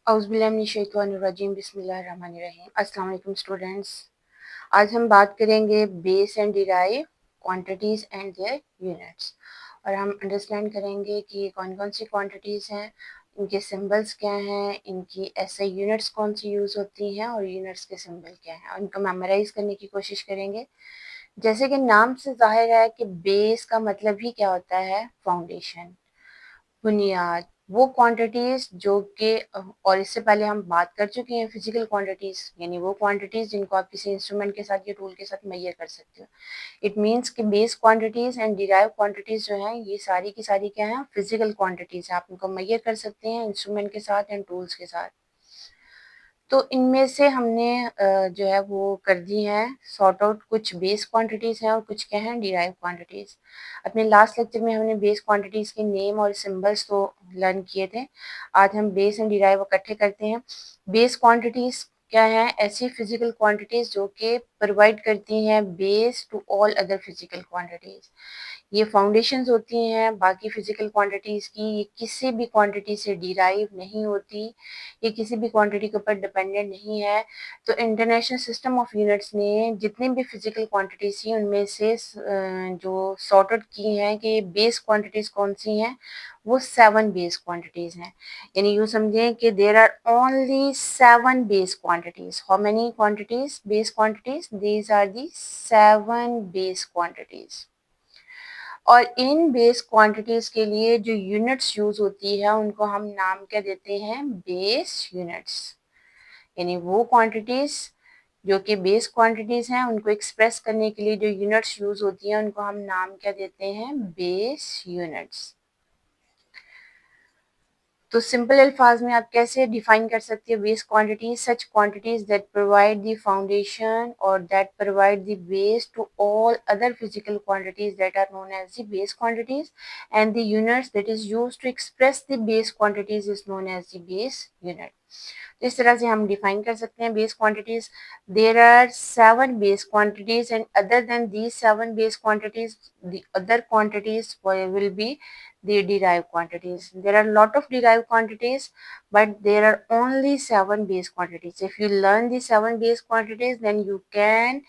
औज़ुबिल्लाहिमिनश्शैतानिर्रजीम बिस्मिल्लाहिर्रहमानिर्रहीम। अस्सलाम वालेकुम स्टूडेंट्स। आज हम बात करेंगे base and derive quantities and their units और हम अंडरस्टैंड करेंगे कि कौन कौन सी क्वांटिटीज़ हैं, इनके सिंबल्स क्या हैं, इनकी ऐसे यूनिट्स कौन सी यूज़ होती हैं और यूनिट्स के सिंबल क्या हैं और इनको मेमोराइज़ करने की कोशिश करेंगे। जैसे कि नाम से ज़ाहिर है कि बेस का मतलब ही क्या होता है, फाउंडेशन, बुनियाद, वो क्वांटिटीज जो कि और इससे पहले हम बात कर चुके हैं फिजिकल क्वांटिटीज, यानी वो क्वांटिटीज जिनको आप किसी इंस्ट्रूमेंट के साथ या टूल के साथ मेजर कर सकते हो। इट मींस कि base quantities and derive quantities जो हैं ये सारी की सारी क्या हैं, फिजिकल क्वांटिटीज हैं। आप उनको मेजर कर सकते हैं इंस्ट्रूमेंट के साथ एंड टूल्स के साथ। तो इनमें से हमने जो है वो कर दी हैं सॉर्ट आउट, कुछ बेस क्वांटिटीज़ हैं और कुछ क्या हैं, डिराइव क्वांटिटीज़। अपने लास्ट लेक्चर में हमने बेस क्वांटिटीज़ के नेम और सिंबल्स तो लर्न किए थे। आज हम बेस एंड डिराइव इकट्ठे करते हैं। बेस क्वांटिटीज़ क्या हैं, ऐसी फिजिकल क्वांटिटीज़ जो कि प्रोवाइड करती हैं base to all other physical quantities. ये फाउंडेशंस होती हैं बाकी फिजिकल क्वांटिटीज़ की। ये किसी भी क्वांटिटी से डिराइव नहीं होती, ये किसी भी क्वांटिटी के ऊपर डिपेंडेंट नहीं है। तो इंटरनेशनल सिस्टम ऑफ यूनिट्स ने जितनी भी फिजिकल क्वांटिटीज थी उनमें से जो सॉर्ट आउट की हैं कि बेस क्वांटिटीज कौन सी हैं, वो 7 बेस क्वांटिटीज हैं। यानी यूँ समझें कि there are only 7 base quantities. How many quantities, base quantities? These are the 7 base quantities. और इन बेस क्वांटिटीज के लिए जो यूनिट्स यूज होती है उनको हम नाम क्या देते हैं, बेस यूनिट्स। यानी वो क्वांटिटीज जो कि बेस क्वांटिटीज हैं उनको एक्सप्रेस करने के लिए जो यूनिट्स यूज होती हैं उनको हम नाम क्या देते हैं, बेस यूनिट्स। तो सिंपल अल्फाज में आप कैसे डिफाइन कर सकते हो base quantities? Such quantities that provide the foundation or that provide the base to all other physical quantities that are known as the base quantities and the units that is used to express the base quantities is known as the base unit. तो इस तरह से हम define कर सकते हैं base quantities. There are 7 base quantities and other than these 7 base quantities the other quantities will be the derived quantities. There are a lot of derived quantities, but there are only 7 base quantities. If you learn the 7 base quantities, then you can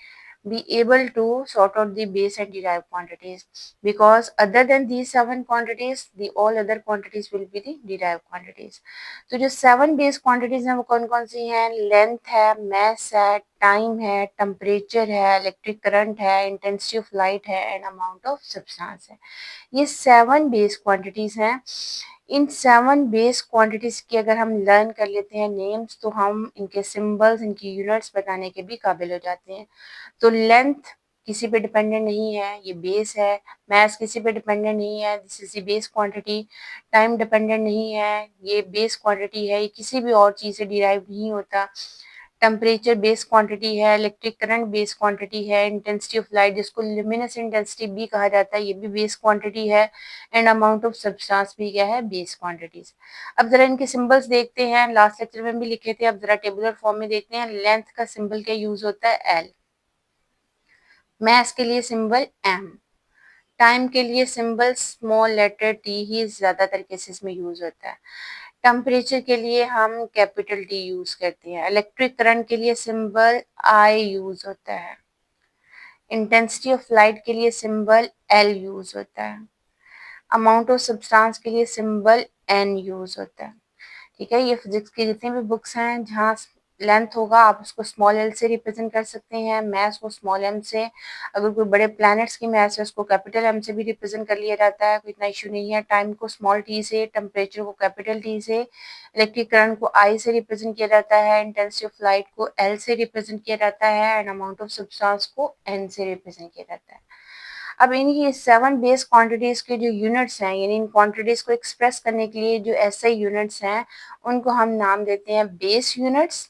be able to sort out the base and derived quantities, because other than these 7 quantities, the all other quantities will be the derived quantities. तो जो 7 base quantities हैं वो कौन कौन सी हैं? Length है, mass है, time है, टेम्परेचर है, इलेक्ट्रिक करंट है, इंटेंसिटी ऑफ लाइट है एंड अमाउंट ऑफ सब्सटेंस है। ये 7 बेस क्वांटिटीज हैं। इन 7 बेस क्वांटिटीज की अगर हम लर्न कर लेते हैं नेम्स, तो हम इनके सिंबल्स, इनकी यूनिट्स बताने के भी काबिल हो जाते हैं। तो लेंथ किसी पे डिपेंडेंट नहीं है, ये बेस है। मैथ किसी पे डिपेंडेंट नहीं है, this is the base quantity. Time dependent नहीं है, ये बेस क्वांटिटी है, ये किसी भी और चीज़ से डिराइव नहीं होता। टेम्परेचर बेस क्वांटिटी है, इलेक्ट्रिक करंट बेस क्वांटिटी है, इंटेंसिटी ऑफ लाइट जिसको ल्यूमिनस इंटेंसिटी भी कहा जाता है ये भी बेस क्वांटिटी है एंड अमाउंट ऑफ सब्सटेंस भी क्या है, बेस क्वांटिटीज। अब जरा इनके सिंबल्स देखते हैं, लास्ट लेक्चर में भी लिखे थे, अब जरा टेबुलर फॉर्म में देखते हैं। लेंथ का सिंबल क्या यूज होता है, एल। मैथ के लिए सिंबल एम। टाइम के लिए सिंबल स्मॉल लेटर टी ही ज्यादातर केसेस में यूज होता है। टेम्परेचर के लिए हम कैपिटल टी यूज करते हैं। इलेक्ट्रिक करंट के लिए सिंबल आई यूज होता है। इंटेंसिटी ऑफ लाइट के लिए सिंबल एल यूज होता है। अमाउंट ऑफ सब्सटेंस के लिए सिंबल एन यूज होता है। ठीक है, ये फिजिक्स की जितनी भी बुक्स हैं जहाँ लेंथ होगा आप उसको स्मॉल एल से रिप्रेजेंट कर सकते हैं, मैथ्स को स्मॉल एम से। अगर कोई बड़े प्लैनेट्स की मैथ्स है उसको कैपिटल एम से भी रिप्रेजेंट कर लिया जाता है, कोई इतना इशू नहीं है। टाइम को स्मॉल टी से, टेम्परेचर को कैपिटल टी से, इलेक्ट्रिक करंट को आई से रिप्रेजेंट किया जाता है, इंटेंसिटी ऑफ लाइट को एल से रिप्रेजेंट किया जाता है एंड अमाउंट ऑफ सब्सटेंस को एन से रिप्रेजेंट किया जाता है। अब इनकी 7 बेस क्वांटिटीज के जो यूनिट्स हैं, यानी इन क्वांटिटीज को एक्सप्रेस करने के लिए जो ऐसे यूनिट्स हैं उनको हम नाम देते हैं बेस यूनिट्स।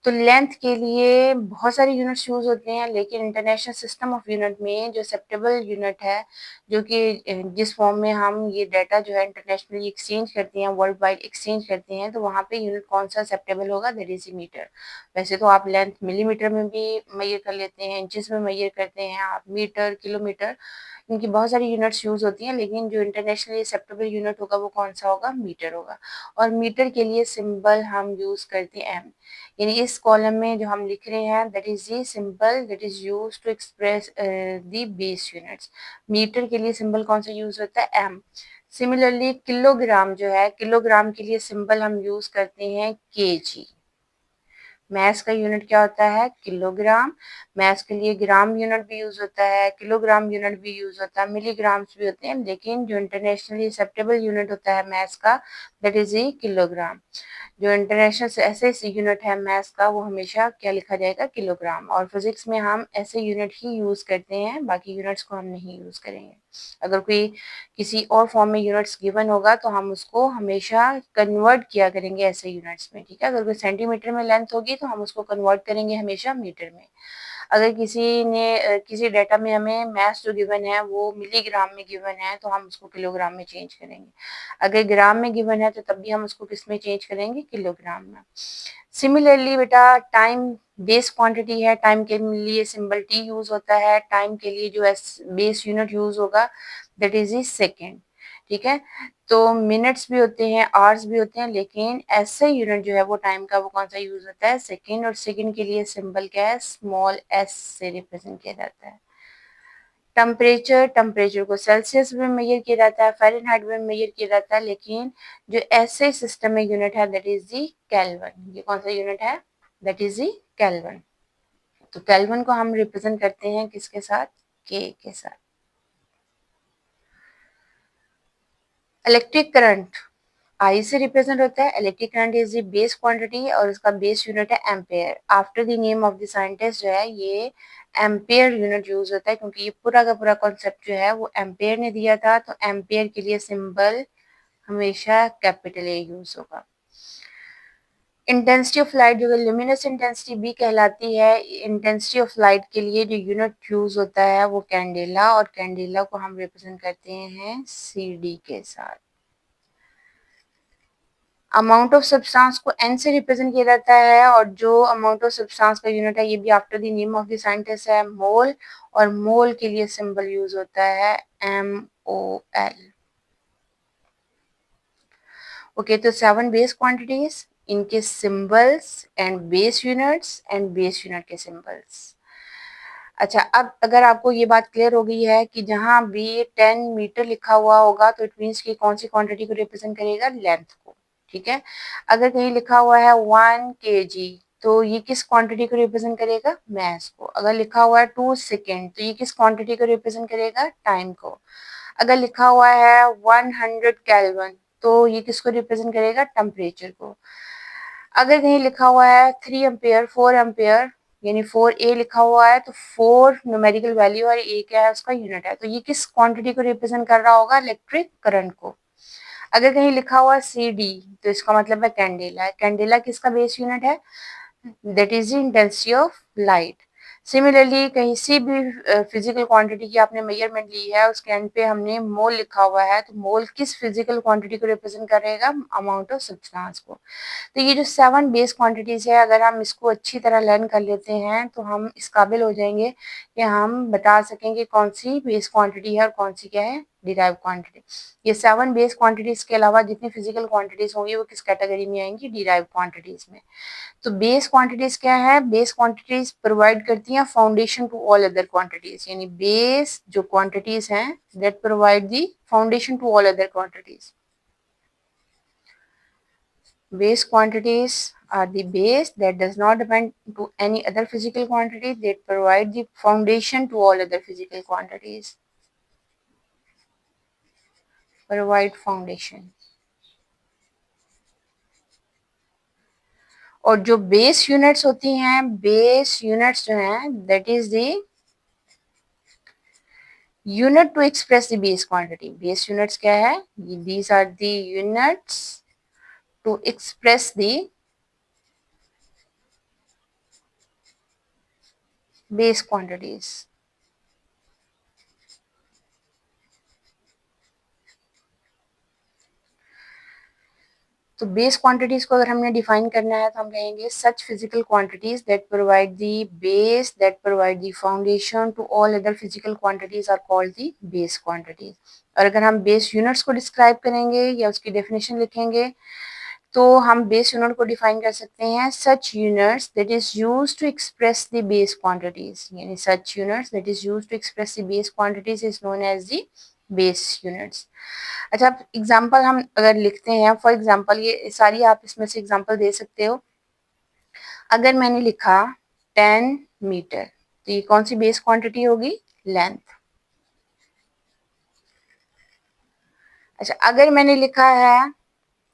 तो लेंथ के लिए बहुत सारे यूनिट्स यूज होते हैं, लेकिन इंटरनेशनल सिस्टम ऑफ यूनिट में जो एक्सेप्टेबल यूनिट है, जो कि जिस फॉर्म में हम ये डाटा जो है इंटरनेशनली एक्सचेंज करते हैं, वर्ल्ड वाइड एक्सचेंज करते हैं, तो वहाँ पे यूनिट कौन सा एक्सेप्टेबल होगा, दैट इज मीटर। वैसे तो आप लेंथ मिलीमीटर में भी मेजर कर लेते हैं, इंचेस में मेजर करते हैं आप, मीटर, किलोमीटर, इनकी बहुत सारी यूनिट्स यूज होती हैं, लेकिन जो इंटरनेशनली एक्सेप्टेबल यूनिट होगा वो कौन सा होगा, मीटर होगा। और मीटर के लिए सिंबल हम यूज करते हैं एम, यानी इस कॉलम में जो हम लिख रहे हैं that is the symbol that is use to express the base units. Metre के लिए सिंबल कौन सा यूज होता है, एम। सिमिलरली किलोग्राम जो है, किलोग्राम के लिए सिंबल हम यूज करते हैं केजी। मैथ्स का यूनिट क्या होता है, किलोग्राम। मैथ्स के लिए ग्राम यूनिट भी यूज होता है, किलोग्राम यूनिट भी यूज होता है, मिलीग्राम्स भी होते हैं, लेकिन जो इंटरनेशनली एक्सेप्टेबल यूनिट होता है मैथ्स का दैट इज ई किलोग्राम। जो इंटरनेशनल ऐसे यूनिट है मैथ्स का वो हमेशा क्या लिखा जाएगा, किलोग्राम। और फिजिक्स में हम ऐसे यूनिट ही यूज करते हैं, बाकी यूनिट्स को हम नहीं यूज करेंगे। अगर कोई किसी और फॉर्म में यूनिट्स गिवन होगा तो हम उसको हमेशा कन्वर्ट किया करेंगे ऐसे यूनिट्स में, ठीक है। अगर कोई सेंटीमीटर में लेंथ होगी तो हम उसको कन्वर्ट करेंगे हमेशा मीटर में। अगर किसी ने किसी डाटा में हमें मैथ्स जो गिवन है वो मिलीग्राम में गिवन है तो हम उसको किलोग्राम में चेंज करेंगे। अगर ग्राम में गिवन है तो तब भी हम उसको किस में चेंज करेंगे, किलोग्राम में। सिमिलरली बेटा टाइम बेस क्वांटिटी है, टाइम के लिए सिंबल टी यूज होता है, टाइम के लिए जो बेस यूनिट यूज होगा दैट इज इज सेकेंड, ठीक है। तो मिनट्स भी होते हैं, आवर्स भी होते हैं, लेकिन ऐसे यूनिट जो है वो टाइम का वो कौन सा यूज होता है, सेकेंड। और सेकेंड के लिए सिंबल क्या है, स्मॉल एस से रिप्रेजेंट किया जाता है। टेम्परेचर, टेम्परेचर को सेल्सियस में मेजर किया जाता है, फ़ारेनहाइट में मेजर किया जाता है, लेकिन जो ऐसे सिस्टम में यूनिट है दैट इज दी केल्विन। ये कौन सा यूनिट है, दैट इज दी केल्विन। तो केल्विन को हम रिप्रेजेंट करते हैं किसके साथ, के साथ। इलेक्ट्रिक करंट आई से रिप्रेजेंट होता है। Electric current is the base quantity और उसका बेस यूनिट है ampere. After the name of the scientist जो है ये एम्पेयर यूनिट यूज होता है, क्योंकि ये पूरा का पूरा कॉन्सेप्ट जो है वो एम्पेयर ने दिया था। तो एम्पेयर के लिए सिंबल हमेशा कैपिटल ए यूज होगा। इंटेंसिटी ऑफ लाइट जो है ल्यूमिनस इंटेंसिटी भी कहलाती है। इंटेंसिटी ऑफ लाइट के लिए जो यूनिट यूज होता है वो कैंडेला, और कैंडेला को हम रिप्रेजेंट करते हैं सी डी के साथ। अमाउंट ऑफ सब्सटेंस को एन से रिप्रेजेंट किया जाता है, और जो अमाउंट ऑफ सब्सटेंस का यूनिट है ये भी after the name of the scientist है, मोल। और मोल के लिए सिंबल यूज होता है MOL। ओके, तो 7 बेस क्वांटिटीज, इनके symbols and base units and base unit के सिंबल्स। अच्छा, अब अगर आपको ये बात क्लियर हो गई है कि जहां भी 10 मीटर लिखा हुआ होगा तो इट मीन्स कि कौन सी क्वांटिटी को रिप्रेजेंट करेगा, लेंथ को, ठीक है। अगर कहीं लिखा हुआ है 1 kg तो ये किस क्वांटिटी को रिप्रेजेंट करेगा, मास को। अगर लिखा हुआ है 2 सेकेंड तो ये किस क्वांटिटी को रिप्रेजेंट करेगा, टाइम को। अगर लिखा हुआ है 100 केल्विन तो ये किसको रिप्रेजेंट करेगा, टेम्परेचर को। अगर कहीं लिखा हुआ है 3 एम्पेयर, 4 एम्पेयर, यानी 4A लिखा हुआ है तो 4 न्यूमेरिकल वैल्यू और A क्या है, उसका यूनिट है, तो ये किस क्वांटिटी को रिप्रेजेंट कर रहा होगा, इलेक्ट्रिक करंट को। अगर कहीं लिखा हुआ है CD तो इसका मतलब है कैंडेला है। कैंडेला किसका बेस यूनिट है, that is the intensity of light. Similarly कहीं सी भी फिजिकल क्वांटिटी की आपने मेजरमेंट ली है, उसके एंड पे हमने मोल लिखा हुआ है, तो मोल किस फिजिकल क्वांटिटी को रिप्रेजेंट करेगा, अमाउंट ऑफ सब्सटेंस को। तो ये जो 7 बेस क्वांटिटीज है, अगर हम इसको अच्छी तरह लर्न कर लेते हैं तो हम इस काबिल हो जाएंगे कि हम बता सकेंगे कौन सी बेस क्वांटिटी है और कौन सी क्या है, डिराइव क्वांटिटी। ये 7 बेस क्वांटिटीज के अलावा जितनी फिजिकल क्वांटिटीज होंगी वो किस कैटेगरी में आएंगी, डिराइव क्वांटिटीज में। तो बेस क्वांटिटीज क्या है, बेस क्वांटिटीज प्रोवाइड करती हैं foundation to all other quantities, यानी बेस जो क्वांटिटीज हैं that provide the foundation to all other quantities. Base quantities are the base that does not depend to any other physical quantity, that provide the foundation to all other physical quantities. Provide foundation. और जो base units होती हैं, base units जो हैं that is the unit to express the base quantity. Base units क्या है, these are the units to express the base quantities. तो base quantities को अगर हमने डिफाइन करना है तो हम कहेंगे such physical quantities that provide the base that provide the foundation to all other physical quantities are called the base quantities. और अगर हम बेस यूनिट्स को डिस्क्राइब करेंगे या उसकी डेफिनेशन लिखेंगे तो हम बेस यूनिट को डिफाइन कर सकते हैं such units that is used to express the base quantities, यानी such units that is used to express the base quantities is known as the base units. अच्छा, अब एग्जाम्पल हम अगर लिखते हैं, फॉर एग्जाम्पल ये सारी आप इसमें से एग्जाम्पल दे सकते हो। अगर मैंने लिखा 10 मीटर, तो ये कौन सी बेस क्वांटिटी होगी? लेंथ। अच्छा, अगर मैंने लिखा है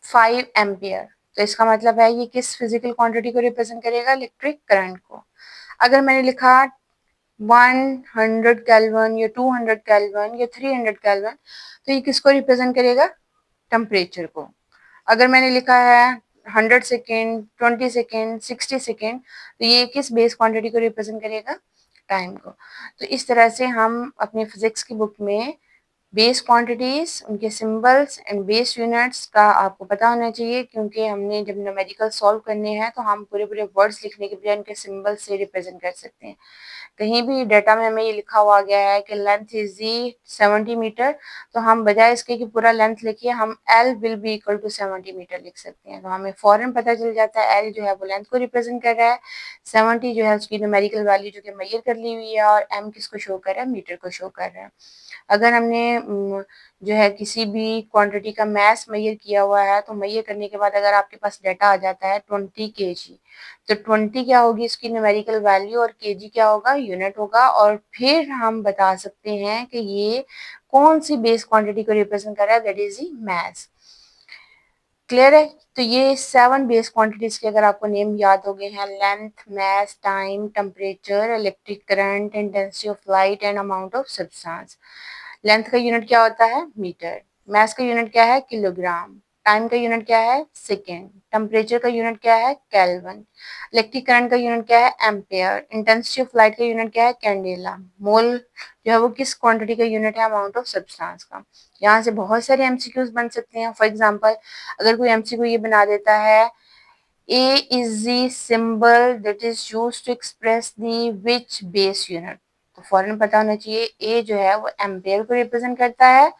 5 एम्पियर, तो इसका मतलब है ये किस फिजिकल क्वांटिटी को रिप्रेजेंट करेगा? इलेक्ट्रिक करंट को। अगर मैंने लिखा 100 केल्विन या 200 केल्विन या 300 केल्विन, तो ये किसको रिप्रेजेंट करेगा? टेम्परेचर को। अगर मैंने लिखा है 100 सेकेंड, 20 सेकेंड, 60 सेकेंड, तो ये किस बेस क्वांटिटी को रिप्रेजेंट करेगा? टाइम को। तो इस तरह से हम अपने फिजिक्स की बुक में बेस क्वांटिटीज, उनके सिंबल्स एंड बेस यूनिट्स का आपको पता होना चाहिए, क्योंकि हमने जब न्यूमेरिकल सॉल्व करने हैं तो हम पूरे पूरे वर्ड्स लिखने के बजाय उनके सिंबल से रिप्रेजेंट कर सकते हैं। कहीं भी डाटा में हमें ये लिखा हुआ गया है कि लेंथ इज दी 70 मीटर, तो हम बजाय इसके कि पूरा लेंथ लिखिए, हम L will be equal to 70 metre लिख सकते हैं। तो हमें फौरन पता चल जाता है एल जो है वो लेंथ को रिप्रेजेंट कर रहा है, 70 जो है उसकी न्यूमेरिकल वैल्यू जो कि मेजर कर ली हुई है, और एम किसको शो कर रहा है? मीटर को शो कर रहा है। अगर हमने जो है किसी भी क्वांटिटी का मास मेजर किया हुआ है, तो मेजर करने के बाद अगर आपके पास डाटा आ जाता है 20 kg, तो 20 क्या होगी इसकी न्यूमेरिकल वैल्यू, और kg क्या होगा? यूनिट होगा। और फिर हम बता सकते हैं कि ये कौन सी बेस क्वांटिटी को रिप्रेजेंट कर रहा है, that is the mass. Clear है? तो ये 7 बेस क्वांटिटीज के अगर आपको नेम याद हो गए हैं, length, mass, time, temperature, electric current, intensity of light and amount of substance. Length का यूनिट क्या होता है? मीटर। मास का यूनिट क्या है? किलोग्राम। टाइम का यूनिट क्या है? सेकेंड। टेम्परेचर का यूनिट क्या है? केल्विन। इलेक्ट्रिक करंट का यूनिट क्या है? एम्पेयर। इंटेंसिटी ऑफ लाइट का यूनिट क्या है? कैंडेला। मोल जो है वो किस क्वांटिटी का यूनिट है? अमाउंट ऑफ सब्सटेंस का। यहाँ से बहुत सारे एमसीक्यूज बन सकते हैं। फॉर एग्जांपल, अगर कोई एमसीक्यू ये बना देता है A is the symbol that is used to express the which base unit, तो फौरन पता होना चाहिए A जो है वो एम्पेयर को रिप्रेजेंट करता है,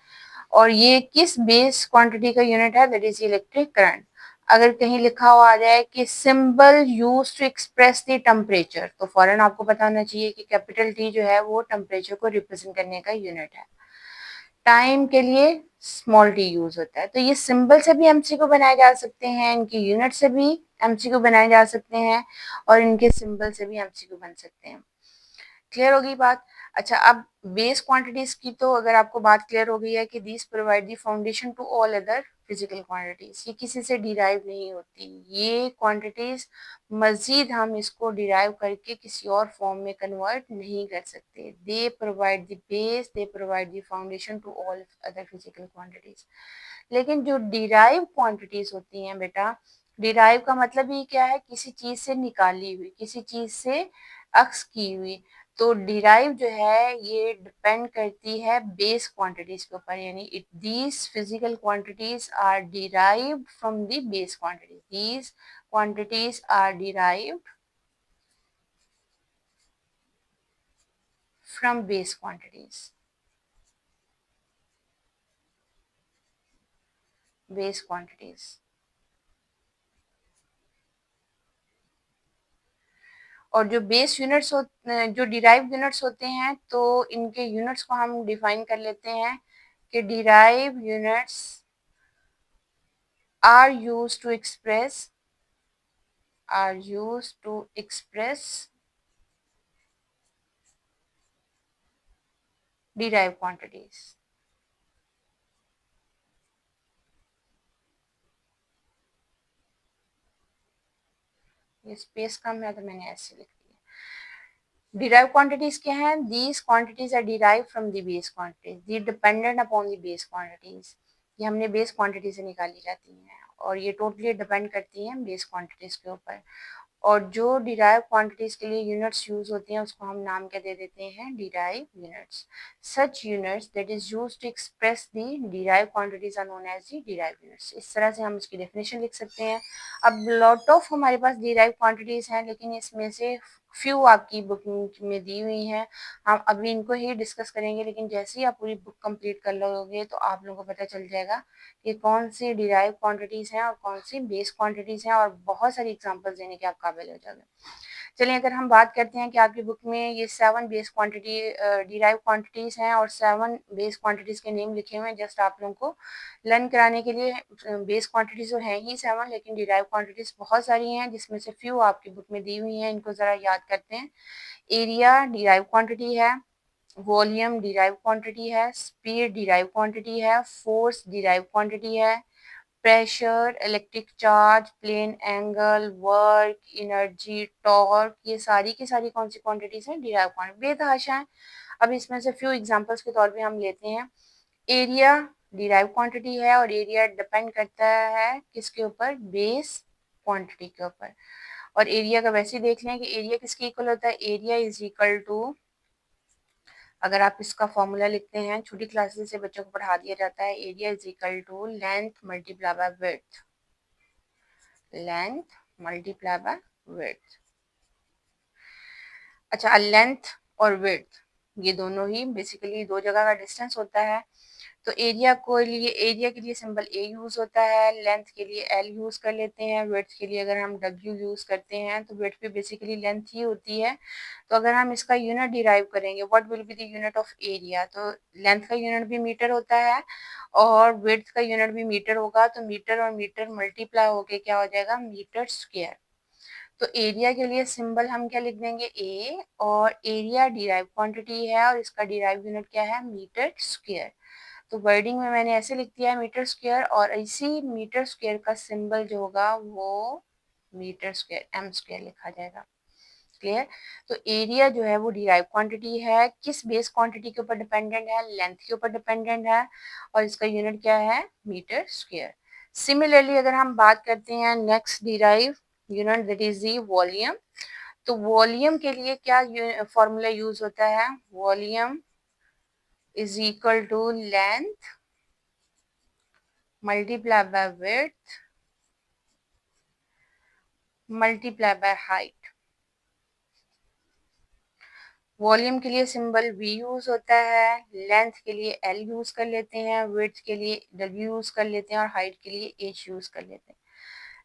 और ये किस बेस क्वांटिटी का यूनिट है? That is electric current. अगर कहीं लिखा हुआ आ जाए कि symbol use to express the temperature, तो फौरन आपको पता होना चाहिए कि कैपिटल T जो है वो टेम्परेचर को रिप्रेजेंट करने का यूनिट है। टाइम के लिए स्मॉल टी यूज होता है। तो ये सिंबल से भी एमसीक्यू बनाए जा सकते हैं, इनकी यूनिट से भी एमसीक्यू बनाए जा सकते हैं, और इनके सिंबल से भी एमसीक्यू बन सकते हैं। क्लियर होगी बात? अच्छा, अब बेस क्वांटिटीज की तो अगर आपको बात क्लियर हो गई है कि these provide the foundation to all other physical quantities, ये किसी से डिराइव नहीं होती। ये क्वांटिटीज मजीद हम इसको डिराइव करके किसी और फॉर्म में कन्वर्ट नहीं कर सकते। They provide the base, they provide the foundation to all other physical quantities. लेकिन जो डिराइव क्वांटिटीज होती हैं बेटा, डिराइव का मतलब ही क्या है? किसी चीज से निकाली हुई, किसी चीज से अक्स की हुई। तो डिराइव जो है ये डिपेंड करती है बेस क्वांटिटीज के ऊपर, यानी it these physical quantities are derived from the base quantities. These quantities are derived from base quantities. Base quantities. और जो बेस यूनिट्स जो डिराइव यूनिट्स होते हैं, तो इनके यूनिट्स को हम डिफाइन कर लेते हैं कि derive units are used to express are used to express derived quantities। ये स्पेस कम है तो मैंने ऐसे लिख दिया। derived quantities क्या हैं? These quantities are derived from the base quantities, they dependent upon the base quantities। ये हमने बेस क्वांटिटी से निकाली जाती हैं, और ये टोटली डिपेंड करती हैं बेस क्वांटिटीज के ऊपर। और जो डिराइव क्वांटिटीज के लिए यूनिट्स यूज होती हैं उसको हम नाम क्या दे देते हैं, derive units. Such units that is used to express the derive quantities are known as the derive units. इस तरह से हम इसकी डेफिनेशन लिख सकते हैं. अब लॉट ऑफ हमारे पास डिराइव क्वांटिटीज हैं, लेकिन इसमें से फ्यू आपकी बुक में दी हुई हैं. हम अभी इनको ही डिस्कस करेंगे, लेकिन जैसे ही आप पूरी बुक कंप्लीट कर लोगे तो आप लोगों को पता चल जाएगा कि कौन सी डिराइव क्वांटिटीज हैं और कौन सी बेस क्वांटिटीज हैं, और बहुत सारी एग्जांपल्स देने के आप काबिल हो जाओगे. चलिए, अगर हम बात करते हैं कि आपकी बुक में ये 7 बेस क्वांटिटी डिराइव क्वांटिटीज हैं और 7 बेस क्वांटिटीज के नेम लिखे हुए हैं, जस्ट आप लोगों को लर्न कराने के लिए. बेस क्वांटिटीज तो हैं ही 7, लेकिन डिराइव क्वांटिटीज बहुत सारी हैं, जिसमें से फ्यू आपकी बुक में दी हुई हैं. इनको जरा याद करते हैं. एरिया डिराइव क्वांटिटी है, वॉल्यूम डिराइव क्वांटिटी है, स्पीड डिराइव क्वांटिटी है, फोर्स डिराइव क्वांटिटी है, pressure, electric charge, plane angle, work, energy, torque, ये सारी की सारी कौन सी क्वांटिटीज हैं, डिराइव क्वांटिटी. बेतहाशा है. अब इसमें से फ्यू एग्जांपल्स के तौर पे हम लेते हैं. एरिया डिराइव क्वांटिटी है, और एरिया डिपेंड करता है किसके ऊपर, बेस क्वांटिटी के ऊपर. और एरिया का वैसे ही देख लें कि एरिया किसके इक्वल होता है, एरिया इज इक्वल टू, अगर आप इसका फॉर्मूला लिखते हैं, छोटी क्लासेस से बच्चों को पढ़ा दिया जाता है, area is equal to length multiply by width. Length multiply by width. अच्छा, लेंथ और विड्थ ये दोनों ही बेसिकली दो जगह का डिस्टेंस होता है. तो एरिया के लिए सिंबल ए यूज होता है, लेंथ के लिए एल यूज कर लेते हैं, विड्थ के लिए अगर हम डब्ल्यू यूज करते हैं, तो विड्थ भी बेसिकली लेंथ ही होती है. तो अगर हम इसका यूनिट डिराइव करेंगे, what will be the unit of area, तो लेंथ का यूनिट भी मीटर होता है और विड्थ का यूनिट भी मीटर होगा. तो मीटर और मीटर मल्टीप्लाई होके क्या हो जाएगा, मीटर स्क्वायर. तो एरिया के लिए सिंबल हम क्या लिख देंगे, ए, और एरिया डिराइव क्वांटिटी है और इसका डिराइव यूनिट क्या है, मीटर स्क्वायर. तो वर्डिंग में मैंने ऐसे लिख दिया है मीटर स्क्वायर, और इसी मीटर स्क्वायर का सिंबल जो होगा वो मीटर स्क्वायर एम स्क्वायर लिखा जाएगा. क्लियर. तो एरिया जो है वो डिराइव क्वांटिटी है, किस बेस क्वांटिटी के ऊपर डिपेंडेंट है, लेंथ के ऊपर डिपेंडेंट है, और इसका यूनिट क्या है, मीटर स्क्वायर. सिमिलरली अगर हम बात करते हैं next derive unit that is the volume. तो वॉल्यूम के लिए क्या फॉर्मूला यूज होता है, volume is equal to length multiply by width multiply by height. Volume के लिए सिंबल V यूज होता है, लेंथ के लिए L यूज कर लेते हैं, विड्थ के लिए W यूज कर लेते हैं, और हाइट के लिए H यूज कर लेते हैं.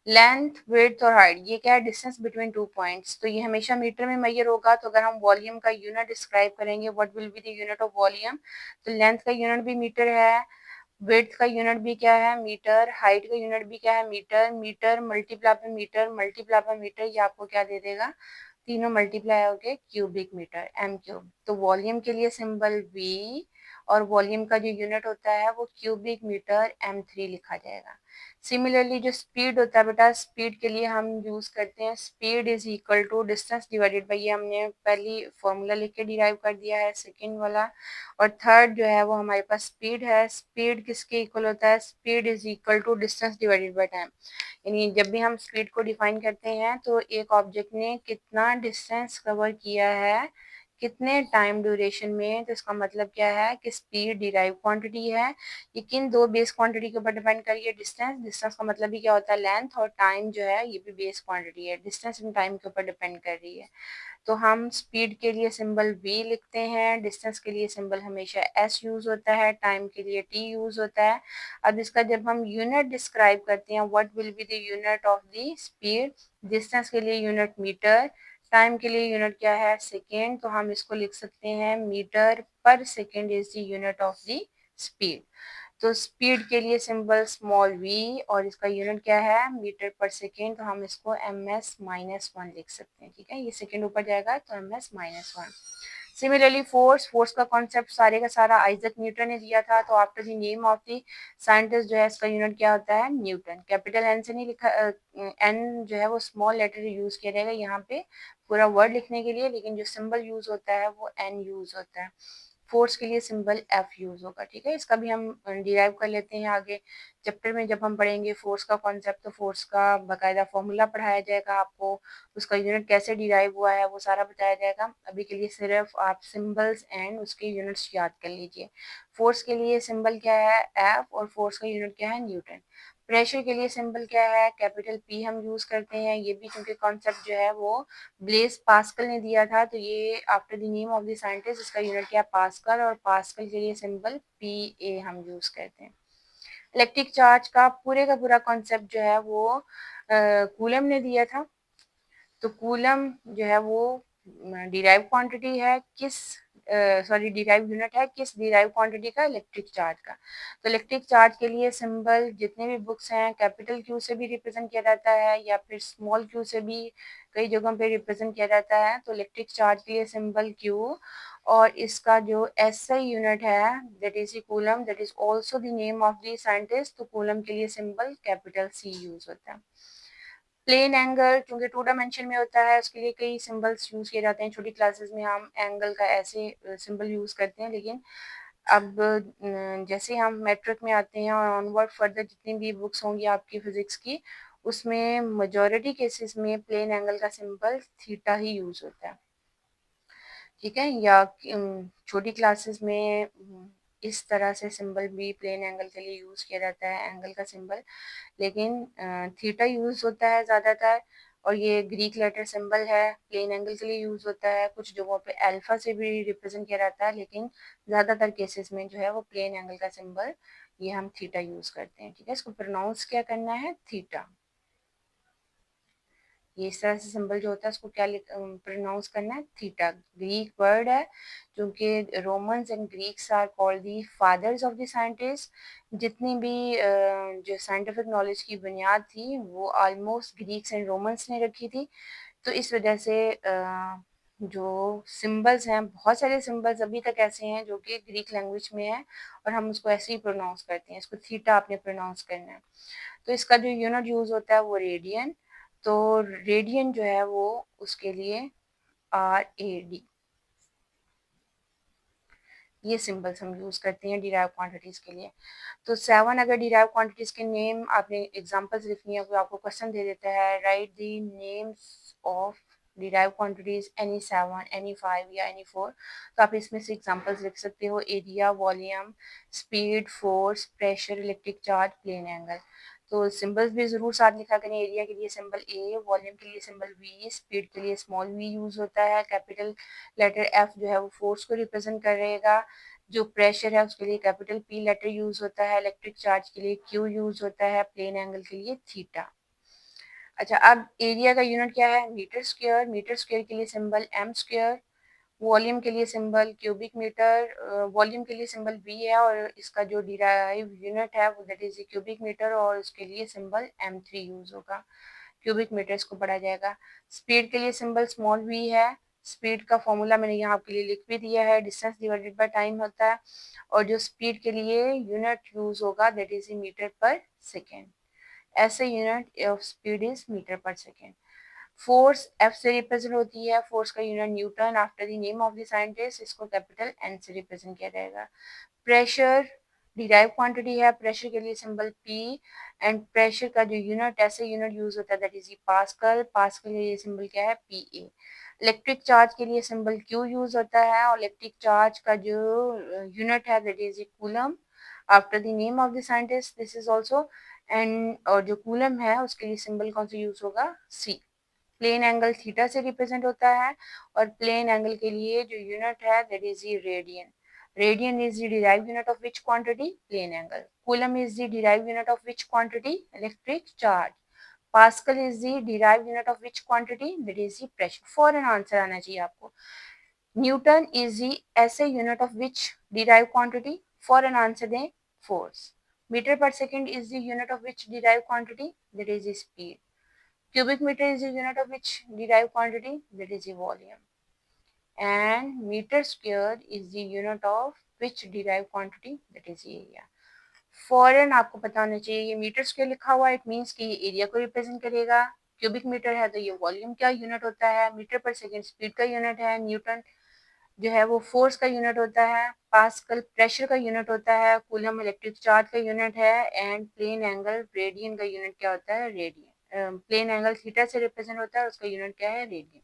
लेंथ, विड्थ और हाइट ये क्या है, डिस्टेंस बिटवीन 2 पॉइंट्स. तो ये हमेशा मीटर में मेजर होगा. तो अगर हम वॉल्यूम का यूनिट डिस्क्राइब करेंगे, what will be the unit of volume, तो लेंथ का यूनिट भी मीटर है, विड्थ का यूनिट भी क्या है, मीटर, हाइट का यूनिट भी क्या है, मीटर. मीटर मल्टीप्लाई पे मीटर, ये आपको क्या दे देगा, तीनों मल्टीप्लाई होके क्यूबिक मीटर, एम क्यूब. तो वॉल्यूम के लिए सिंबल वी, और वॉल्यूम का जो यूनिट होता है वो क्यूबिक मीटर M3 लिखा जाएगा. सिमिलरली जो स्पीड होता है बेटा, स्पीड के लिए हम यूज करते हैं speed is equal to distance divided by, ये हमने पहली फॉर्मूला लिख के डिराइव कर दिया है, सेकेंड वाला. और थर्ड जो है वो हमारे पास स्पीड है. स्पीड किसके इक्वल होता है, speed is equal to distance divided by time. यानी जब भी हम स्पीड को डिफाइन करते हैं तो एक ऑब्जेक्ट ने कितना डिस्टेंस कवर किया है कितने टाइम ड्यूरेशन में, तो इसका मतलब क्या है कि स्पीड डिराइव क्वांटिटी है. ये किन दो बेस क्वांटिटी के ऊपर डिपेंड कर रही है, डिस्टेंस. डिस्टेंस का मतलब भी क्या होता है, लेंथ. और टाइम जो है ये भी बेस क्वांटिटी है, डिस्टेंस एंड टाइम के ऊपर डिपेंड कर रही है. तो हम स्पीड के लिए सिंबल v लिखते हैं, डिस्टेंस के लिए सिंबल हमेशा s यूज होता है, टाइम के लिए t यूज होता है. अब इसका जब हम यूनिट डिस्क्राइब करते हैं, what will be the unit of the speed, distance के लिए यूनिट मीटर, टाइम के लिए यूनिट क्या है, सेकेंड. तो हम इसको लिख सकते हैं metre per second is the unit of the speed. तो स्पीड के लिए सिंबल स्मॉल v, और इसका यूनिट क्या है, मीटर पर सेकेंड. तो हम इसको ms-1 लिख सकते हैं. ठीक है, ये सेकेंड ऊपर जाएगा तो ms-1. सिमिलरली फोर्स का कॉन्सेप्ट सारे का सारा आइजक न्यूटन ने दिया था. तो after the name of the scientist जो है इसका यूनिट क्या होता है, न्यूटन. कैपिटल एन से नहीं लिखा, एन जो है वो स्मॉल लेटर यूज किया जाएगा यहाँ पे पूरा वर्ड लिखने के लिए, लेकिन जो सिंबल यूज होता है वो एन यूज होता है. फोर्स के लिए सिंबल एफ यूज होगा। ठीक है, इसका भी हम डिराइव कर लेते हैं आगे चैप्टर में जब हम पढ़ेंगे फोर्स का कॉन्सेप्ट, तो फोर्स का बाकायदा फॉर्मूला पढ़ाया जाएगा आपको, उसका यूनिट कैसे डिराइव हुआ है वो सारा बताया जाएगा। अभी के लिए सिर्फ आप सिंबल्स एंड उसके यूनिट्स याद कर लीजिए। फोर्स के लिए सिंबल क्या है एफ और फोर्स का यूनिट क्या है न्यूटन। प्रेशर के लिए सिंबल क्या है कैपिटल पी हम यूज करते हैं, ये भी क्योंकि कॉन्सेप्ट जो है वो ब्लेस पास्कल ने दिया था, तो ये after the name of the scientist इसका यूनिट क्या है पास्कल, और पास्कल के लिए सिंबल पी ए हम यूज करते हैं। इलेक्ट्रिक चार्ज का पूरा कॉन्सेप्ट जो है वो कूलम ने दिया था। तो कूलम जो है वो डिराइव क्वांटिटी है किस सॉरी डिराइव यूनिट है किस डिराइव क्वांटिटी का इलेक्ट्रिक चार्ज का। तो इलेक्ट्रिक चार्ज के लिए सिंबल जितने भी बुक्स हैं कैपिटल क्यू से भी रिप्रेजेंट किया जाता है या फिर स्मॉल क्यू से भी कई जगहों पे रिप्रेजेंट किया जाता है। तो इलेक्ट्रिक चार्ज के लिए सिंबल क्यू, और इसका जो एसआई यूनिट है that is coulomb, that is also the name of the scientist. तो कूलम के लिए सिंबल कैपिटल सी यूज होता है। प्लेन एंगल क्योंकि टू डायमेंशन में होता है उसके लिए कई सिंबल्स यूज किए जाते हैं। छोटी क्लासेस में हम एंगल का ऐसे सिंबल यूज करते हैं, लेकिन अब जैसे हम मैट्रिक में आते हैं और ऑनवर्ड फर्दर जितनी भी बुक्स होंगी आपकी फिजिक्स की, उसमें मेजॉरिटी केसेस में प्लेन एंगल का सिंबल थीटा ही यूज होता है। ठीक है, या छोटी क्लासेस में इस तरह से सिंबल भी प्लेन एंगल के लिए यूज किया जाता है एंगल का सिंबल, लेकिन थीटा यूज होता है ज़्यादातर। और ये ग्रीक लेटर सिंबल है, प्लेन एंगल के लिए यूज होता है। कुछ जगहों पे अल्फा से भी रिप्रेजेंट किया जाता है, लेकिन ज़्यादातर केसेस में जो है वो प्लेन एंगल का सिंबल ये हम थीटा यूज करते हैं। ठीक है, इसको प्रोनाउंस क्या करना है थीटा। ये इस तरह से सिंबल जो होता है उसको क्या प्रोनाउंस करना है थीटा। ग्रीक वर्ड है क्योंकि Romans and Greeks are called the fathers of the scientist. जितनी भी जो साइंटिफिक नॉलेज की बुनियाद थी वो ऑलमोस्ट ग्रीक्स एंड रोमन्स ने रखी थी। तो इस वजह से जो सिंबल्स हैं बहुत सारे सिंबल्स अभी तक ऐसे हैं जो कि ग्रीक लैंग्वेज में है और हम उसको ऐसे ही प्रोनाउंस करते हैं, इसको थीटा आपने प्रोनाउंस करना है। तो इसका जो यूनिट यूज होता है वो रेडियन। तो रेडियन जो है वो उसके लिए RAD, ये सिंबल्स हम यूज करते हैं डिराइव क्वांटिटीज के लिए। तो 7 अगर डिराइव क्वांटिटीज के नेम आपने एग्जांपल्स लिखनी है, वो आपको क्वेश्चन दे देता है right the names of derive quantities any 7 any 5 या एनी 4। तो आप इसमें से एग्जांपल्स लिख सकते हो area, volume, speed, force, pressure, electric charge, plane angle. तो सिंबल्स भी जरूर साथ लिखा करें। एरिया के लिए सिंबल ए, वॉल्यूम के लिए सिंबल वी, स्पीड के लिए स्मॉल वी यूज होता है। कैपिटल लेटर एफ जो है वो फोर्स को रिप्रेजेंट करेगा। जो प्रेशर है उसके लिए कैपिटल पी लेटर यूज होता है। इलेक्ट्रिक चार्ज के लिए क्यू यूज होता है। प्लेन एंगल के लिए थीटा। अच्छा, अब एरिया का यूनिट क्या है मीटर स्क्वायर। मीटर स्क्वायर के लिए सिंबल एम स्क्वायर। वॉल्यूम के लिए सिंबल क्यूबिक मीटर, वॉल्यूम के लिए सिंबल वी है और इसका जो डिराइव यूनिट है वो दैट इज क्यूबिक मीटर और उसके लिए सिंबल M3 यूज होगा। क्यूबिक मीटर्स को पढ़ा जाएगा। स्पीड के लिए सिंबल स्मॉल वी है। स्पीड का फॉर्मूला मैंने यहाँ आपके लिए लिख भी दिया है, डिस्टेंस डिवाइडेड बाय टाइम होता है। और जो स्पीड के लिए यूनिट यूज होगा that is metre per second. ऐसे unit of speed is metre per second. Force F से रिप्रेजेंट होती है। फोर्स का unit newton after the name of the scientist, इसको कैपिटल एन से रिप्रेजेंट किया जाएगा। प्रेशर डिराइव क्वांटिटी है। प्रेशर के लिए सिंबल पी एंड प्रेशर का जो यूनिट ऐसे यूनिट यूज होता है दैट इज पास्कल। पास्कल के लिए सिंबल क्या है PA। इलेक्ट्रिक चार्ज के लिए सिंबल Q यूज होता है और इलेक्ट्रिक चार्ज का जो यूनिट है that is coulomb after the name of the scientist this is also. And और जो कूलम है उसके लिए सिंबल कौन सा यूज होगा C। प्लेन एंगल थीटा से रिप्रेजेंट होता है और प्लेन एंगल के लिए जो यूनिट है that is radian. Radian is the derived unit of which quantity? Plane angle. Coulomb is the derived unit of which quantity? Electric charge. Pascal is the derived unit of which quantity? That is the pressure. फौरन answer आना चाहिए आपको। Newton is the SI unit of which derived quantity? फौरन answer दें force. Meter per second is the unit of which derived quantity? That is the speed. Cubic meter is the unit of which derived quantity? That is the volume. And meter square is the unit of which derived quantity? That is the area. फौरन आपको पता होना चाहिए ये metre square लिखा हुआ है it means कि ये एरिया को रिप्रेजेंट करेगा। क्यूबिक मीटर है तो ये वॉल्यूम का यूनिट होता है। मीटर पर सेकेंड स्पीड का यूनिट है। न्यूटन जो है वो फोर्स का यूनिट होता है, पास्कल प्रेशर का यूनिट होता है, कूलम इलेक्ट्रिक चार्ज का यूनिट है, एंड प्लेन एंगल रेडियन का यूनिट क्या होता है, रेडियन। प्लेन एंगल थीटा से रिप्रेजेंट होता है, उसका यूनिट क्या है, रेडियन।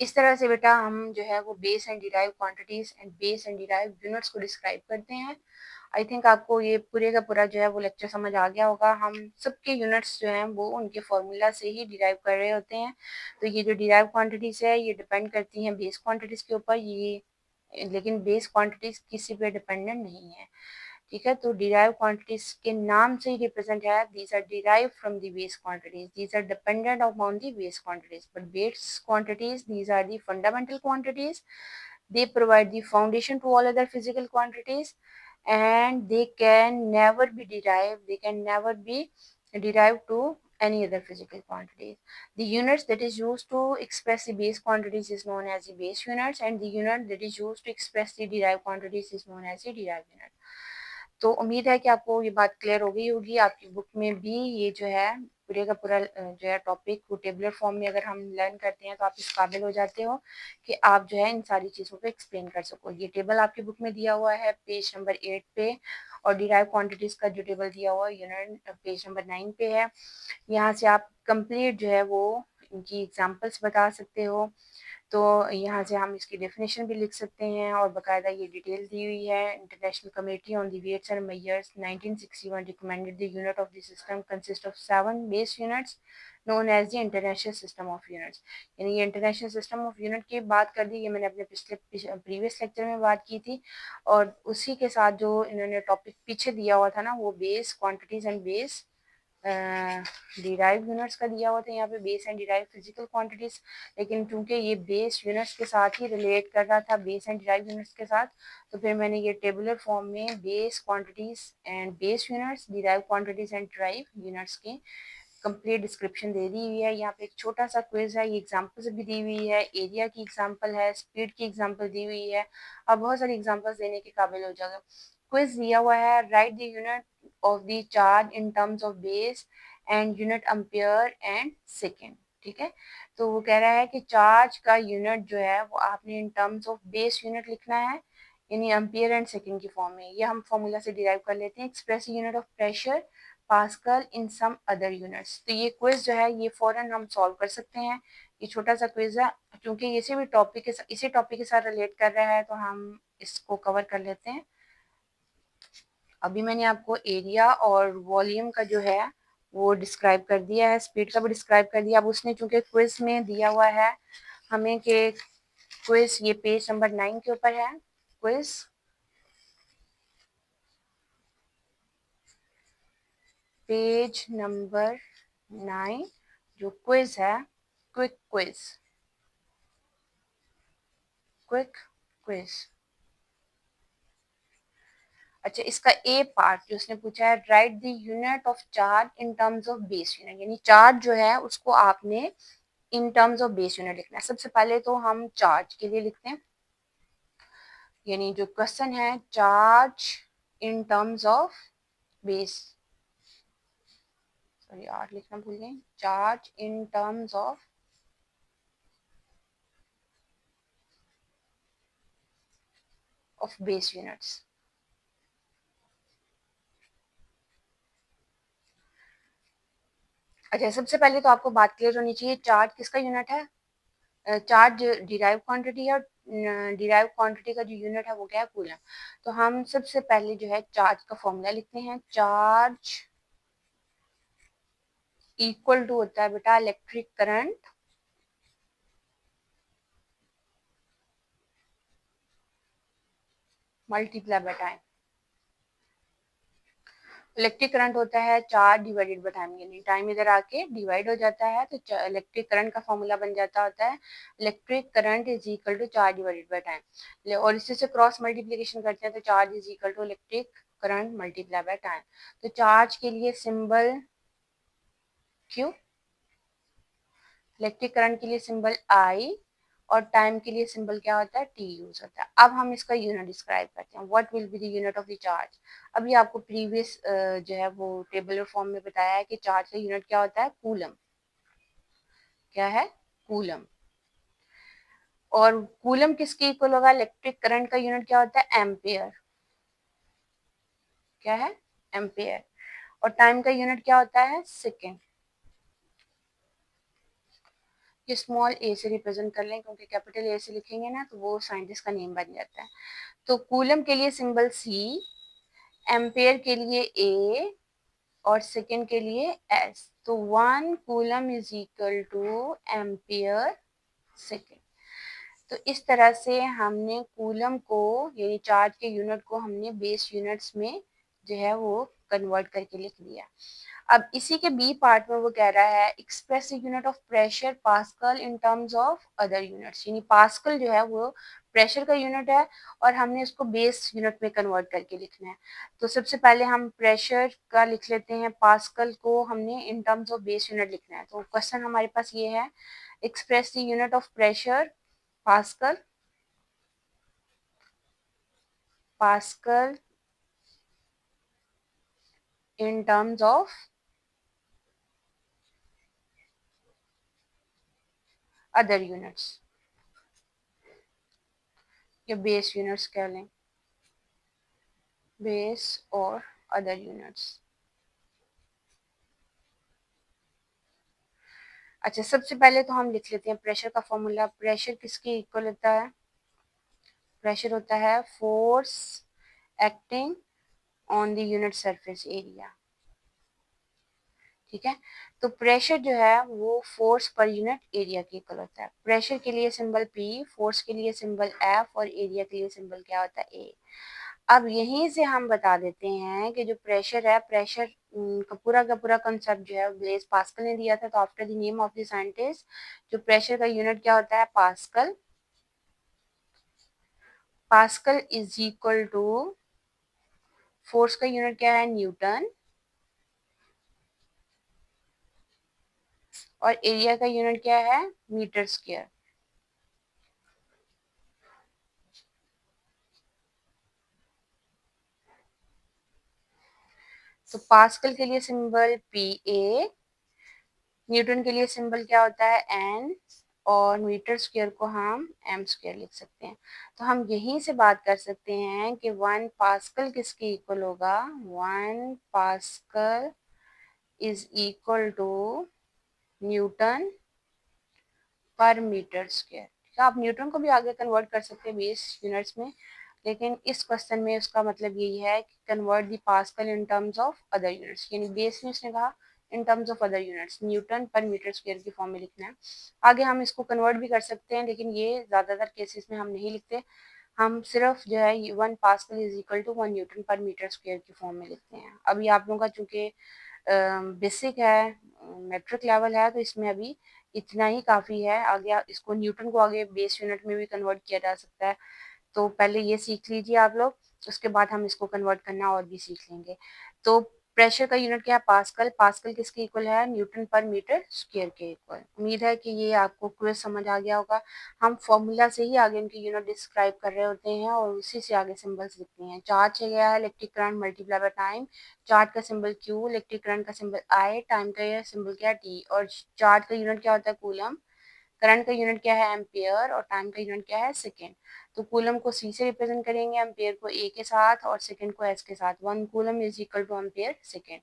इस तरह से बेटा हम जो है वो base and derive quantities and base and derive units को डिस्क्राइब करते हैं। आई थिंक आपको ये पूरे का पूरा जो है वो लेक्चर समझ आ गया होगा। हम सबके यूनिट्स जो हैं वो उनके फॉर्मूला से ही डिराइव कर रहे होते हैं। तो ये जो डिराइव क्वांटिटीज है ये डिपेंड करती हैं बेस क्वांटिटीज के ऊपर, ये लेकिन बेस क्वांटिटीज किसी पे डिपेंडेंट नहीं है। ठीक है, तो डिराइव क्वांटिटीज के नाम से ही रिप्रेजेंट है, these are derive from the base quantities, these are dependent upon the base quantities, but base quantities, these are the fundamental quantities, they provide the foundation to all other physical quantities, and they can never be derived, they can never be derived to any other physical quantities. The units that is used to express the base quantities is known as the base units, and the unit that is used to express the derived quantities is known as the derived unit. तो उम्मीद है कि आपको ये बात clear हो गई होगी। आपकी बुक में भी ये जो है पूरे का पूरा जो है टॉपिक वो टेबुलर फॉर्म में अगर हम लर्न करते हैं तो आप इस काबिल हो जाते हो कि आप जो है इन सारी चीज़ों को एक्सप्लेन कर सको। ये टेबल आपकी बुक में दिया हुआ है पेज नंबर 8 पे, और डिराइव क्वांटिटीज का जो टेबल दिया हुआ है यूनिट पेज नंबर 9 पे है। यहाँ से आप कंप्लीट जो है वो इनकी एग्जाम्पल्स बता सकते हो। तो यहाँ से हम इसकी डेफिनेशन भी लिख सकते हैं, और बाकायदा ये डिटेल दी हुई है। International committee on the weights and measures 1961 recommended the unit of the system consist of 7 base units known as the international system of units. यानी ये इंटरनेशनल सिस्टम ऑफ यूनिट की बात कर दी, ये मैंने अपने पिछले प्रीवियस लेक्चर में बात की थी, और उसी के साथ जो इन्होंने टॉपिक पीछे दिया हुआ था ना वो base quantities and base derive units का दिया हुआ था यहाँ पे, base and derive physical quantities. लेकिन चूंकि ये बेस यूनिट्स के साथ ही रिलेट कर रहा था, बेस एंड डिराइव यूनिट्स के साथ, तो फिर मैंने ये टेबुलर फॉर्म में base quantities and base units, derive quantities and derive units की कंप्लीट डिस्क्रिप्शन दे दी हुई है। यहाँ पे एक छोटा सा क्विज है, ये एग्जाम्पल्स भी दी हुई है, एरिया की एग्जाम्पल है, स्पीड की एग्जाम्पल दी हुई है, अब बहुत सारी एग्जाम्पल्स देने के काबिल हो जाएगा। क्विज दिया हुआ है, right the unit of the charge in terms of base and unit ampere and second. ठीक है, तो वो कह रहा है कि चार्ज का यूनिट जो है वो आपने in terms of base unit लिखना है, यानी एम्पियर एंड सेकेंड की फॉर्म में। ये हम फॉर्मूला से डिराइव कर लेते हैं, express unit of pressure pascal in some other units. तो ये क्विज जो है ये फौरन हम सॉल्व कर सकते हैं। ये छोटा सा क्विज है, क्योंकि इसी टॉपिक के साथ रिलेट कर रहा है तो हम इसको कवर कर लेते हैं। अभी मैंने आपको एरिया और वॉल्यूम का जो है वो डिस्क्राइब कर दिया है, स्पीड का भी डिस्क्राइब कर दिया। अब उसने चूंकि क्विज में दिया हुआ है हमें कि क्विज ये पेज नंबर 9 के ऊपर है, क्विज पेज नंबर 9 जो क्विज है, क्विक क्विज, क्विक क्विज। अच्छा, इसका ए पार्ट जो उसने पूछा है, right the unit of charge in terms of base unit, यानी चार्ज जो है उसको आपने in terms of base unit लिखना है। सबसे पहले तो हम चार्ज के लिए लिखते हैं, यानी जो क्वेश्चन है charge in terms of base, sorry R लिखना भूल गए, charge in terms of base units. अच्छा, सबसे पहले तो आपको बात क्लियर होनी चाहिए, चार्ज किसका यूनिट है, चार्ज डिराइव क्वांटिटी है, और डिराइव क्वांटिटी का जो यूनिट है वो क्या है, कूलम। तो हम सबसे पहले जो है चार्ज का फॉर्मूला लिखते हैं, चार्ज इक्वल टू होता है बेटा electric current multiply by time. Electric current होता है चार्ज डिवाइडेड बाय टाइम, यानी टाइम इधर आके डिवाइड हो जाता है तो इलेक्ट्रिक करंट का फॉर्मूला बन जाता होता है electric current is equal to charge divided by time, और इसी से क्रॉस मल्टीप्लिकेशन करते हैं तो charge is equal to electric current multiply by time. तो चार्ज के लिए सिंबल क्यू, इलेक्ट्रिक करंट के लिए सिंबल आई, और टाइम के लिए सिंबल क्या होता है, टी यूज होता है। अब हम इसका यूनिट डिस्क्राइब करते हैं, what will be the unit of the charge. अभी आपको प्रीवियस जो है वो टेबुलर फॉर्म में बताया है कि चार्ज का यूनिट क्या होता है, कूलम, क्या है, कूलम। और कूलम किसके इक्वल होगा? इलेक्ट्रिक करंट का यूनिट क्या होता है? एम्पियर। क्या है? एम्पियर। और टाइम का यूनिट क्या होता है? सेकेंड। ये स्मॉल ए से रिप्रेजेंट कर लें, क्योंकि कैपिटल ए से लिखेंगे ना तो वो साइंटिस्ट का नेम बन जाता है। तो कूलम के लिए सिंबल सी, एम्पियर के लिए ए, और सेकेंड के लिए एस। तो 1 coulomb is equal two ampere second. तो इस तरह से हमने कूलम को यानी चार्ज के यूनिट को हमने बेस यूनिट्स में जो है वो कन्वर्ट करके लिख दिया। अब इसी के बी पार्ट में वो कह रहा है express unit of pressure pascal in terms of other units, यानी पास्कल जो है वो प्रेशर का यूनिट है और हमने उसको बेस यूनिट में कन्वर्ट करके लिखना है। तो सबसे पहले हम प्रेशर का लिख लेते हैं, पास्कल को हमने इन टर्म्स ऑफ बेस यूनिट लिखना है। तो क्वेश्चन हमारे पास ये है, express the unit of pressure pascal, pascal in terms of other units, या बेस यूनिट्स कह लें, बेस और अदर यूनिट्स। अच्छा, सबसे पहले तो हम लिख लेते हैं प्रेशर का फॉर्मूला। प्रेशर किसके इक्वल होता है? प्रेशर होता है force acting on the unit surface area. ठीक है, तो प्रेशर जो है वो फोर्स पर यूनिट एरिया के इक्वल होता है। प्रेशर के लिए सिंबल पी, फोर्स के लिए सिंबल एफ और एरिया के लिए सिंबल क्या होता है? ए। अब यहीं से हम बता देते हैं कि जो प्रेशर है, प्रेशर का पूरा कंसेप्ट जो है ब्लेस पास्कल ने दिया था। तो after the name of the scientist जो प्रेशर का यूनिट क्या होता है? Pascal. Pascal is equal to, force का यूनिट क्या है? न्यूटन, और एरिया का यूनिट क्या है? Metre square. तो पास्कल के लिए सिंबल पी ए, न्यूटन के लिए सिंबल क्या होता है? एन, और मीटर स्क्वायर को हम एम स्क्वायर लिख सकते हैं। तो हम यहीं से बात कर सकते हैं कि 1 पास्कल किसके इक्वल होगा? 1 pascal is equal to newton per metre square. ठीक है, आप न्यूटन को भी आगे कन्वर्ट कर सकते हैं बेस यूनिट्स में, लेकिन इस क्वेश्चन में उसका मतलब यही है कि convert the pascal in terms of other units, यानी बेस यूनिट्स ने कहा इन terms of other units, Newton per metre square की फॉर्म में लिखना है। आगे हम इसको कन्वर्ट भी कर सकते हैं, लेकिन ये ज़्यादातर केसेस में हम नहीं लिखते। हम सिर्फ जो है 1 pascal is equal to 1 newton per metre square की फॉर्म में लिखते हैं। अभी आप लोगों का चूंकि बेसिक है, मैट्रिक लेवल है, तो इसमें अभी इतना ही काफ़ी है। आगे इसको न्यूटन को आगे बेस यूनिट में भी कन्वर्ट किया जा सकता है। तो पहले ये सीख लीजिए आप लोग, उसके बाद हम इसको कन्वर्ट करना और भी सीख लेंगे। तो प्रेशर का यूनिट क्या है? पास्कल। पास्कल किसके इक्वल है? न्यूटन पर मीटर स्क्वायर के इक्वल। उम्मीद है कि ये आपको क्विज समझ आ गया होगा। हम फॉर्मूला से ही आगे इनकी यूनिट डिस्क्राइब कर रहे होते हैं और उसी से आगे सिंबल्स लिखते हैं। चार्ज है गया है electric current multiply by time. Charge का सिंबल क्यू, इलेक्ट्रिक करंट का सिंबल आई, टाइम का सिंबल क्या है? टी, और चार्ज का यूनिट क्या होता है? कूलम। करंट का यूनिट क्या है? एम्पियर, और टाइम का यूनिट क्या है? सेकेंड। तो कूलम को सी से रिप्रेजेंट करेंगे, एम्पियर को ए के साथ और सेकेंड को एस के साथ। 1 coulomb is equal two ampere second.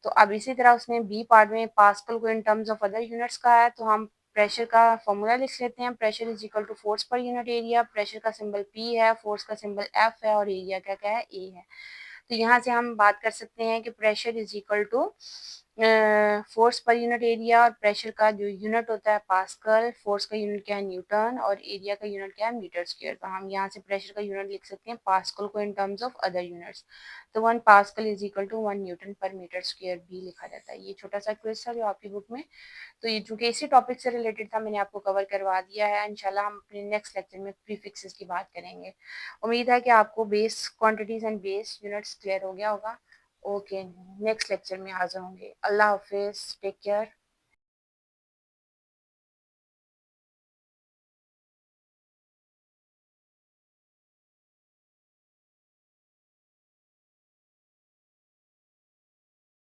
तो अब इसी तरह उसने बी पार्ट में पास्कल को in terms of other units कहा है, तो हम प्रेशर का फॉर्मूला लिख लेते हैं। Pressure is equal to force per unit area. Pressure का सिंबल पी है, फोर्स का सिंबल एफ है, और एरिया का क्या है? ए है। तो यहाँ से हम बात कर सकते हैं कि pressure is equal to force per unit area, और प्रेशर का जो यूनिट होता है पास्कल, फोर्स का यूनिट क्या है? न्यूटन, और एरिया का यूनिट क्या है? Metre square. तो हम यहाँ से प्रेशर का यूनिट लिख सकते हैं पास्कल को in terms of other units. तो 1 pascal is equal to 1 newton per metre square भी लिखा जाता है। ये छोटा सा क्विज था जो आपकी बुक में, तो ये चूंकि इसी टॉपिक से रिलेटेड था, मैंने आपको कवर करवा दिया है। इंशाल्लाह हम अपने नेक्स्ट लेक्चर में प्रीफिक्सेस की बात करेंगे। उम्मीद है कि आपको base quantities and base units clear हो गया होगा। ओके, नेक्स्ट लेक्चर में हाजिर होंगे। अल्लाह हाफिज, टेक केयर।